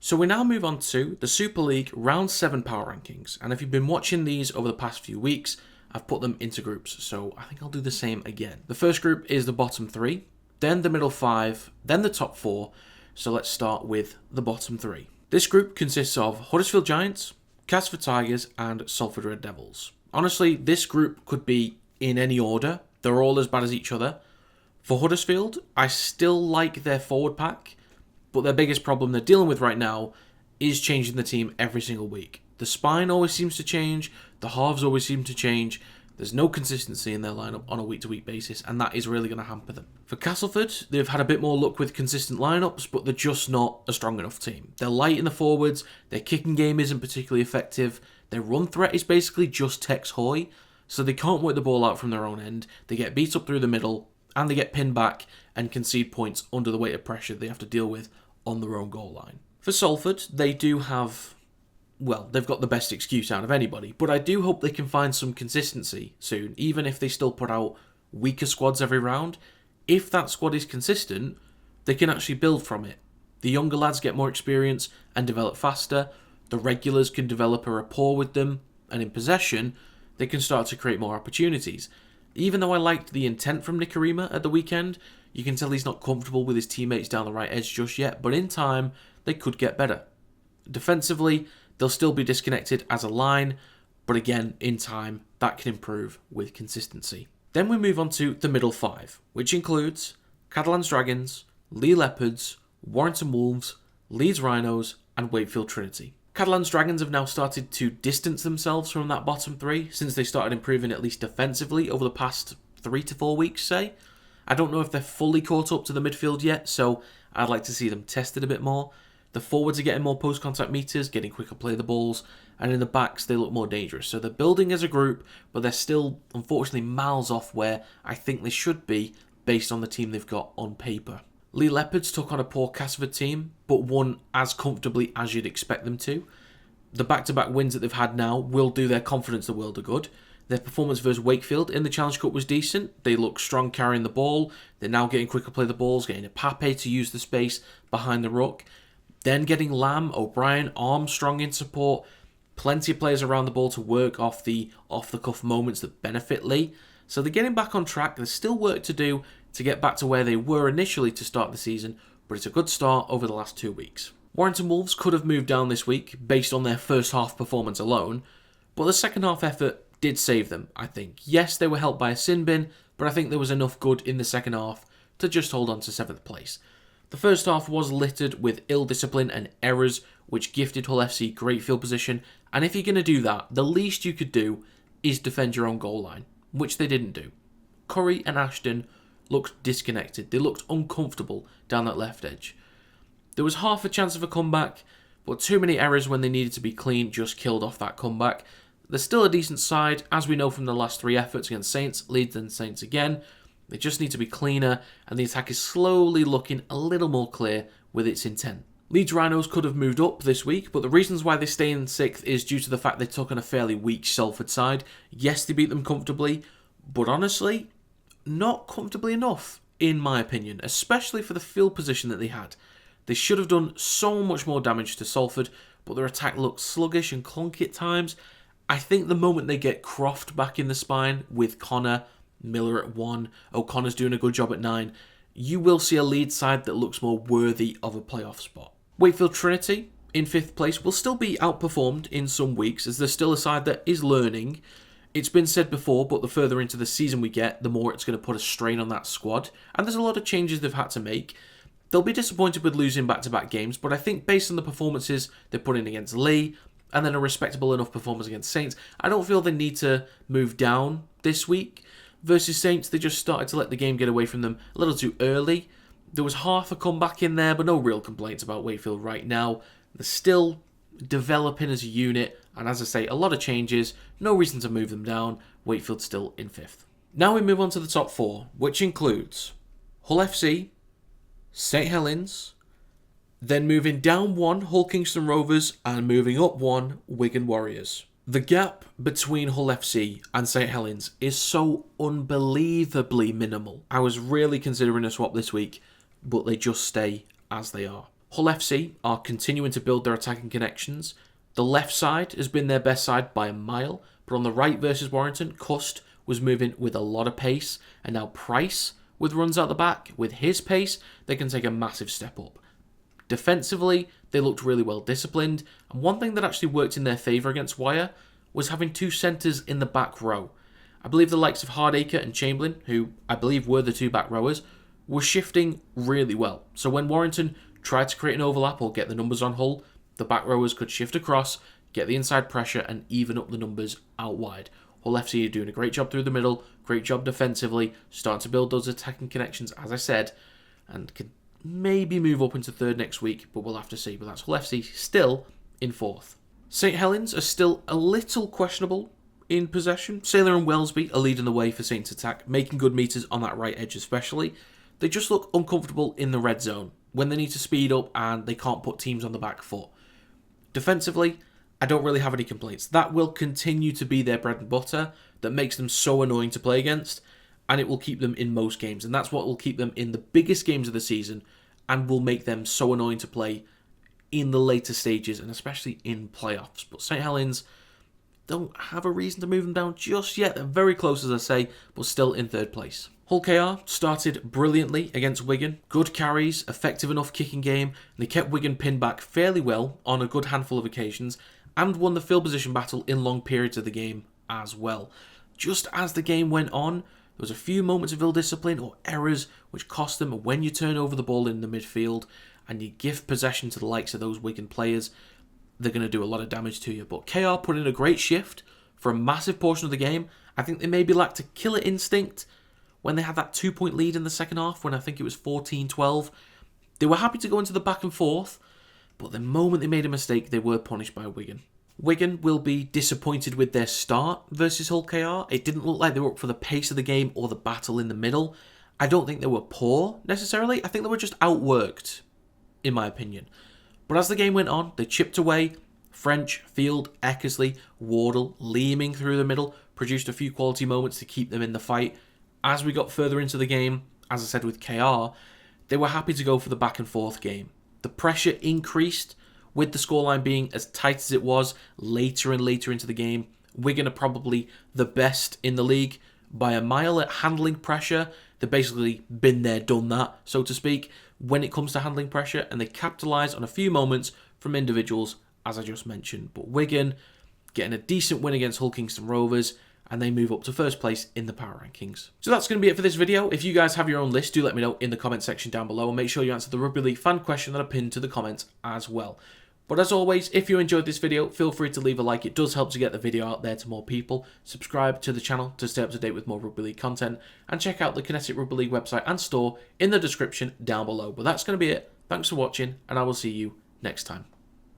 So we now move on to the Super League Round 7 power rankings, and if you've been watching these over the past few weeks, I've put them into groups, so I think I'll do the same again. The first group is the bottom 3, then the middle 5, then the top 4, so let's start with the bottom 3. This group consists of Huddersfield Giants, Castleford Tigers, and Salford Red Devils. Honestly, this group could be in any order. They're all as bad as each other. For Huddersfield, I still like their forward pack, but their biggest problem they're dealing with right now is changing the team every single week. The spine always seems to change, the halves always seem to change, there's no consistency in their lineup on a week-to-week basis, and that is really going to hamper them. For Castleford, they've had a bit more luck with consistent lineups, but they're just not a strong enough team. They're light in the forwards, their kicking game isn't particularly effective, their run threat is basically just Tex Hoy, so they can't work the ball out from their own end, they get beat up through the middle, and they get pinned back and concede points under the weight of pressure they have to deal with on their own goal line. For Salford, they do have, well, they've got the best excuse out of anybody, but I do hope they can find some consistency soon, even if they still put out weaker squads every round. If that squad is consistent, they can actually build from it. The younger lads get more experience and develop faster, the regulars can develop a rapport with them, and in possession, they can start to create more opportunities. Even though I liked the intent from Nicarima at the weekend, you can tell he's not comfortable with his teammates down the right edge just yet, but in time, they could get better. Defensively, they'll still be disconnected as a line, but again, in time, that can improve with consistency. Then we move on to the middle 5, which includes Catalans Dragons, Leigh Leopards, Warrington Wolves, Leeds Rhinos, and Wakefield Trinity. Catalans Dragons have now started to distance themselves from that bottom 3 since they started improving at least defensively over the past 3 to 4 weeks, say. I don't know if they're fully caught up to the midfield yet, so I'd like to see them tested a bit more. The forwards are getting more post-contact meters, getting quicker play the balls, and in the backs they look more dangerous. So they're building as a group, but they're still, unfortunately, miles off where I think they should be based on the team they've got on paper. Leigh Leopards took on a poor Castleford team, but won as comfortably as you'd expect them to. The back-to-back wins that they've had now will do their confidence the world of good. Their performance versus Wakefield in the Challenge Cup was decent. They look strong carrying the ball. They're now getting quicker play the balls, getting a Pape to use the space behind the ruck. Then getting Lamb, O'Brien, Armstrong in support. Plenty of players around the ball to work off the off-the-cuff moments that benefit Leigh. So they're getting back on track. There's still work to do to get back to where they were initially to start the season, but it's a good start over the last 2 weeks. Warrington Wolves could have moved down this week based on their first half performance alone, but the second half effort did save them, I think. Yes, they were helped by a sin bin, but I think there was enough good in the second half to just hold on to 7th place. The first half was littered with ill discipline and errors, which gifted Hull FC great field position, and if you're going to do that, the least you could do is defend your own goal line, which they didn't do. Curry and Ashton looked disconnected. They looked uncomfortable down that left edge. There was half a chance of a comeback, but too many errors when they needed to be clean just killed off that comeback. They're still a decent side, as we know from the last 3 efforts against Saints, Leeds and Saints again. They just need to be cleaner, and the attack is slowly looking a little more clear with its intent. Leeds Rhinos could have moved up this week, but the reasons why they stay in 6th is due to the fact they took on a fairly weak Salford side. Yes, they beat them comfortably, but honestly, not comfortably enough, in my opinion, especially for the field position that they had. They should have done so much more damage to Salford, but their attack looked sluggish and clunky at times. I think the moment they get Croft back in the spine with Connor, Miller at 1, O'Connor's doing a good job at 9, you will see a Leeds side that looks more worthy of a playoff spot. Wakefield Trinity, in 5th place, will still be outperformed in some weeks as they're still a side that is learning. It's been said before, but the further into the season we get, the more it's going to put a strain on that squad, and there's a lot of changes they've had to make. They'll be disappointed with losing back-to-back games, but I think based on the performances they put in against Leigh, and then a respectable enough performance against Saints, I don't feel they need to move down this week. Versus Saints, they just started to let the game get away from them a little too early. There was half a comeback in there, but no real complaints about Wakefield right now. They're still developing as a unit, and as I say, a lot of changes, no reason to move them down. Wakefield still in 5th. Now we move on to the top 4, which includes Hull FC, St Helens, then moving down 1, Hull Kingston Rovers, and moving up 1, Wigan Warriors. The gap between Hull FC and St Helens is so unbelievably minimal. I was really considering a swap this week, but they just stay as they are. Hull FC are continuing to build their attacking connections. The left side has been their best side by a mile, but on the right versus Warrington, Cust was moving with a lot of pace, and now Price, with runs out the back, with his pace, they can take a massive step up. Defensively, they looked really well disciplined, and one thing that actually worked in their favour against Wire was having two centres in the back row. I believe the likes of Hardacre and Chamberlain, who I believe were the two back rowers, were shifting really well. So when Warrington tried to create an overlap or get the numbers on Hull, the back rowers could shift across, get the inside pressure, and even up the numbers out wide. Hull FC are doing a great job through the middle, great job defensively, starting to build those attacking connections, as I said, and can maybe move up into third next week, but we'll have to see. But that's Hull FC still in fourth. St Helens are still a little questionable in possession. Sailor and Wellesby are leading the way for Saints' attack, making good meters on that right edge especially. They just look uncomfortable in the red zone when they need to speed up and they can't put teams on the back foot. Defensively, I don't really have any complaints. That will continue to be their bread and butter that makes them so annoying to play against, and it will keep them in most games, and that's what will keep them in the biggest games of the season and will make them so annoying to play in the later stages and especially in playoffs. But St Helens don't have a reason to move them down just yet. They're very close, as I say, but still in third place. Hull KR started brilliantly against Wigan. Good carries, effective enough kicking game, and they kept Wigan pinned back fairly well on a good handful of occasions and won the field position battle in long periods of the game as well. Just as the game went on, there was a few moments of ill-discipline or errors which cost them, and when you turn over the ball in the midfield and you give possession to the likes of those Wigan players, they're going to do a lot of damage to you. But KR put in a great shift for a massive portion of the game. I think they maybe lacked a killer instinct when they had that 2-point lead in the second half, when I think it was 14-12. They were happy to go into the back and forth, but the moment they made a mistake, they were punished by Wigan. Wigan will be disappointed with their start versus Hull KR. It didn't look like they were up for the pace of the game or the battle in the middle. I don't think they were poor, necessarily. I think they were just outworked, in my opinion. But as the game went on, they chipped away. French, Field, Eckersley, Wardle, Leeming through the middle, produced a few quality moments to keep them in the fight. As we got further into the game, as I said with KR, they were happy to go for the back and forth game. The pressure increased with the scoreline being as tight as it was later and later into the game. Wigan are probably the best in the league by a mile at handling pressure. They've basically been there, done that, so to speak, when it comes to handling pressure, and they capitalise on a few moments from individuals, as I just mentioned. But Wigan getting a decent win against Hull Kingston Rovers, and they move up to first place in the power rankings. So that's going to be it for this video. If you guys have your own list, do let me know in the comment section down below, and make sure you answer the Rugby League fan question that I pinned to the comments as well. But as always, if you enjoyed this video, feel free to leave a like. It does help to get the video out there to more people. Subscribe to the channel to stay up to date with more Rugby League content, and check out the Kinetic Rugby League website and store in the description down below. But that's going to be it. Thanks for watching, and I will see you next time.